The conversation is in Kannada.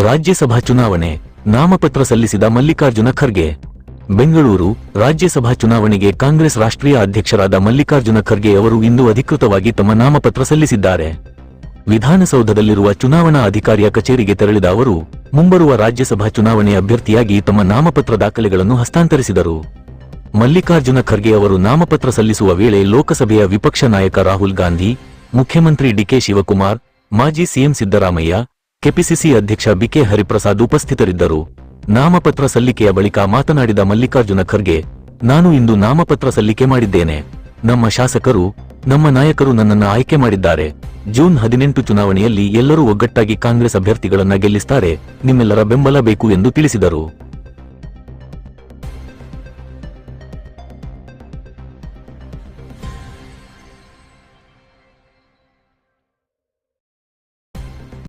ರಾಜ್ಯಸಭಾ ಚುನಾವಣೆ ನಾಮಪತ್ರ ಸಲ್ಲಿಸಿದ ಮಲ್ಲಿಕಾರ್ಜುನ ಖರ್ಗೆ. ಬೆಂಗಳೂರು ರಾಜ್ಯಸಭಾ ಚುನಾವಣೆಗೆ ಕಾಂಗ್ರೆಸ್ ರಾಷ್ಟ್ರೀಯ ಅಧ್ಯಕ್ಷರಾದ ಮಲ್ಲಿಕಾರ್ಜುನ ಖರ್ಗೆ ಅವರು ಇಂದು ಅಧಿಕೃತವಾಗಿ ತಮ್ಮ ನಾಮಪತ್ರ ಸಲ್ಲಿಸಿದ್ದಾರೆ. ವಿಧಾನಸೌಧದಲ್ಲಿರುವ ಚುನಾವಣಾ ಅಧಿಕಾರಿಯ ಕಚೇರಿಗೆ ತೆರಳಿದ ಅವರು ಮುಂಬರುವ ರಾಜ್ಯಸಭಾ ಚುನಾವಣೆ ಅಭ್ಯರ್ಥಿಯಾಗಿ ತಮ್ಮ ನಾಮಪತ್ರ ದಾಖಲೆಗಳನ್ನು ಹಸ್ತಾಂತರಿಸಿದರು. ಮಲ್ಲಿಕಾರ್ಜುನ ಖರ್ಗೆ ಅವರು ನಾಮಪತ್ರ ಸಲ್ಲಿಸುವ ವೇಳೆ ಲೋಕಸಭೆಯ ವಿಪಕ್ಷ ನಾಯಕ ರಾಹುಲ್ ಗಾಂಧಿ, ಮುಖ್ಯಮಂತ್ರಿ ಡಿಕೆ ಶಿವಕುಮಾರ್, ಮಾಜಿ ಸಿಎಂ ಸಿದ್ದರಾಮಯ್ಯ, ಕೆಪಿಸಿಸಿ ಅಧ್ಯಕ್ಷ ಬಿಕೆ ಹರಿಪ್ರಸಾದ್ ಉಪಸ್ಥಿತರಿದ್ದರು. ನಾಮಪತ್ರ ಸಲ್ಲಿಕೆಯ ಬಳಿಕ ಮಾತನಾಡಿದ ಮಲ್ಲಿಕಾರ್ಜುನ ಖರ್ಗೆ, ನಾನು ಇಂದು ನಾಮಪತ್ರ ಸಲ್ಲಿಕೆ ಮಾಡಿದ್ದೇನೆ. ನಮ್ಮ ಶಾಸಕರು, ನಮ್ಮ ನಾಯಕರು ನನ್ನನ್ನು ಆಯ್ಕೆ ಮಾಡಿದ್ದಾರೆ. ಜೂನ್ 18 ಚುನಾವಣೆಯಲ್ಲಿ ಎಲ್ಲರೂ ಒಗ್ಗಟ್ಟಾಗಿ ಕಾಂಗ್ರೆಸ್ ಅಭ್ಯರ್ಥಿಗಳನ್ನ ಗೆಲ್ಲಿಸುತ್ತಾರೆ. ನಿಮ್ಮೆಲ್ಲರ ಬೆಂಬಲ ಬೇಕು ಎಂದು ತಿಳಿಸಿದರು.